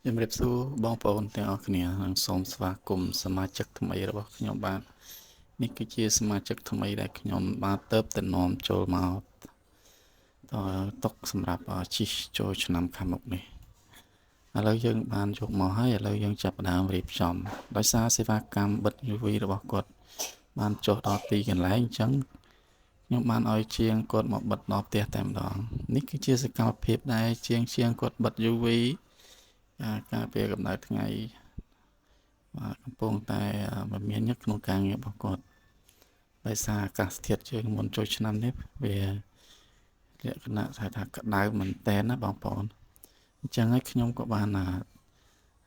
ជំរាបសួរបងប្អូនទាំងអស់គ្នានិងសូមស្វាគមន៍សមាជិកថ្មីរបស់ខ្ញុំបាទនេះគឺជាសមាជិកថ្មីដែលខ្ញុំបាទទៅតែនាំចូលមកតុកសម្រាប់ជិះចូលឆ្នាំខាងមុខនេះឥឡូវយើងបានយកមកហើយឥឡូវយើងចាប់ផ្ដើមរៀបចំដោយសារសេវាកម្មបិទ UV របស់គាត់បានចុះដល់ទីកន្លែងអញ្ចឹងខ្ញុំបានឲ្យជាងគាត់មកបិទដល់ផ្ទះតែម្ដងនេះគឺជាសកម្មភាពដែលជាងគាត់បិទ UV ការពារកម្ដៅថ្ងៃបាទកំពុងតែមមាញឹកក្នុងការងាររបស់គាត់ដោយសារអាកាសធាតុជើងមុនចូលឆ្នាំនេះវាលក្ខណៈថាក្តៅមែនតើណាបងប្អូនអញ្ចឹងហើយខ្ញុំក៏បាន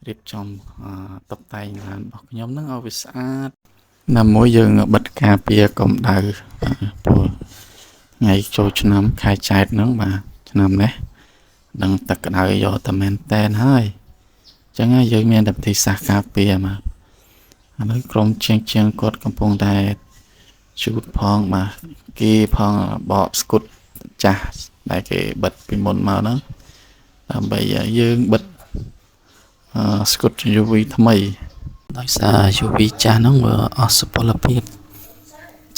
រៀបចំតុបតែងឡានរបស់ខ្ញុំនឹងឲ្យវាស្អាតដើម្បីយើងបិទការពារកម្ដៅព្រោះថ្ងៃចូលឆ្នាំខែចែកហ្នឹងបាទឆ្នាំនេះដឹងទឹកក្តៅយកតែមែនតែនហើយចឹងហើយយើងមានតែវិធីសាស្ត្រការពារមកឥឡូវក្រុមជាងគាត់កំពុងតែជូតផងបាទគេផងបកស្គុតចាស់ដែលគេបិទពីមុនមកហ្នឹងដើម្បីយើងបិទស្គុត UV ថ្មីដោយសារ UV ចាស់ហ្នឹងវាអស់សុពលភាព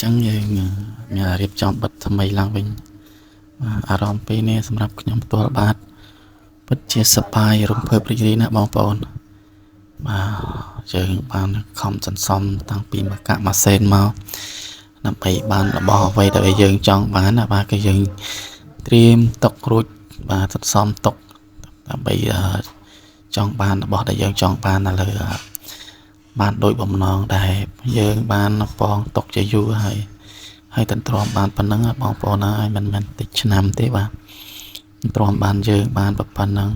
ចឹងយើងមានរៀបចំបិទថ្មីឡើងវិញអារម្មណ៍ពេលនេះសម្រាប់ខ្ញុំផ្ទាល់បាទពិតជាសប្បាយរំភើបរីករាយណាស់បងប្អូនបាទយើងបានខំសន្សំតាំងពីមកកាក់ម៉ាស៊ីនមកដើម្បីបានរបស់អ្វីដែលយើងចង់បានណាបាទគឺយើងត្រៀមទុករួចបាទសន្សំទុកដើម្បីចង់បានរបស់ដែលយើងចង់បានឥឡូវបានដូចបំណងដែលយើងបានប៉ងទុកជាយូរហើយតន្ទ្រាំបានប៉ុណ្ណឹងបងប្អូនហើយមិនមែនតិចឆ្នាំទេបាទទ្រាំបានយើងបានប៉ុណ្ណឹង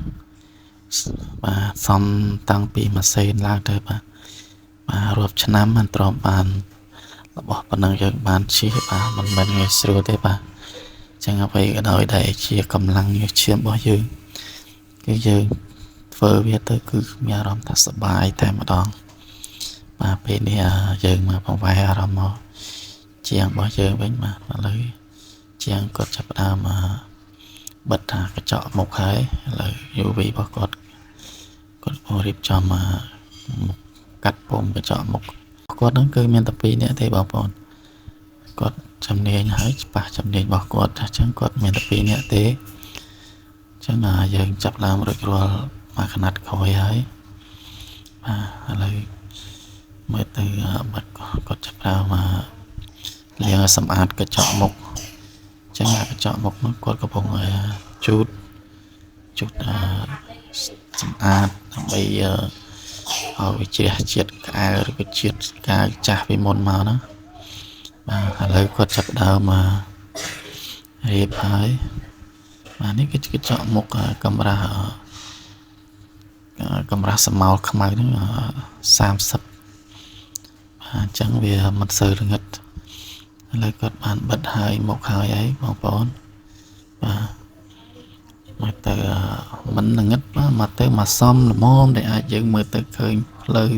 បាទសំតាំងពីម៉ាស៊ីនឡើងទៅបាទរាប់ឆ្នាំមិនទ្រាំបានរបស់ប៉ុណ្ណឹងយើងបានជិះបាទមិនមែនងាយស្រួលទេបាទចឹងអ្វីក៏ដោយដែលជាកម្លាំងញើសឈាមរបស់យើងគឺយើងធ្វើវាទៅគឺមានអារម្មណ៍ថាសប្បាយតែម្ដងបាទពេលនេះយើងមកបង្វែរអារម្មណ៍មកជាងរបស់យើងវិញបាទឥឡូវជាងគាត់ចាប់ផ្ដើមបិទកញ្ចក់មុខហើយឥឡូវ UV របស់គាត់រៀបចំកាត់ពុំកញ្ចក់មុខគាត់ហ្នឹងគឺមានតែ2នាក់ទេបងប្អូនគាត់ជំនាញហើយច្បាស់ជំនាញរបស់គាត់អញ្ចឹងគាត់មានតែ2នាក់ទេអញ្ចឹងយើងចាប់ឡើងរួចរាល់មកកណាត់ក្រោយហើយបាទឥឡូវមើលទៅបាត់គាត់ចាប់ដើមលាងសម្អាតកញ្ចក់មុខអញ្ចឹងកញ្ចក់មុខនោះគាត់កំពុងជូតសម្អាតដើម្បីឲ្យវាជ្រះជាតិក្អែឬក៏ជាតិកាយចាស់ពីមុនមកណាបាទឥឡូវគាត់ចាប់ដើមរៀបហើយបាទនេះគឺកញ្ចក់មុខកម្រាស់ស្មោលខ្មៅហ្នឹង30បាទអញ្ចឹងវាមិនសូវល្ងឹតឥឡូវគាត់បានបិទហើយមុខហើយអីបងប្អូនបាទមកទៅមិនល្ងឹតមកទៅមកសំល្មមដែលអាចយើងមើលទៅឃើញផ្លូវ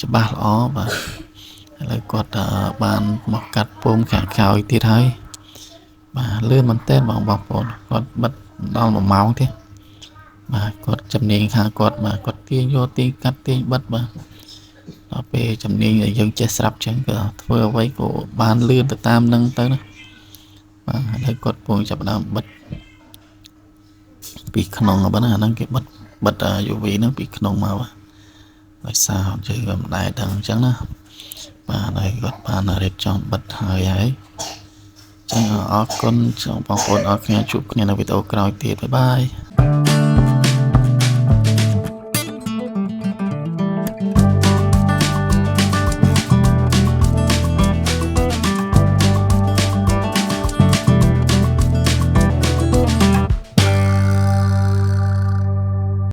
ច្បាស់ល្អបាទឥឡូវគាត់បានមកកាត់ពុំខាងក្រោយទៀតហើយបាទលឿនមែនតើបងប្អូនគាត់បិទដល់1ម៉ោងទេបាទគាត់ជំនាញខាងគាត់បាទគាត់ទាញយកទាញកាត់ទាញបិទបាទដល់ពេលជំនាញដែលយើងចេះស្រាប់ចឹងក៏ធ្វើអ្វីក៏បានលឿនទៅតាមនឹងទៅណាបាទហើយគាត់ពងចាប់ដើមបិទពីក្នុងប៉ុណ្ណាហ្នឹងគេបិទ UV ហ្នឹងពីក្នុងមកដោយសារយើងមិនដែលដឹងអញ្ចឹងណាបាទហើយគាត់បានរៀបចំបិទហើយចឹងអរគុណបងប្អូនអរគ្នាជួបគ្នានៅវីដេអូក្រោយទៀតបាយបាយ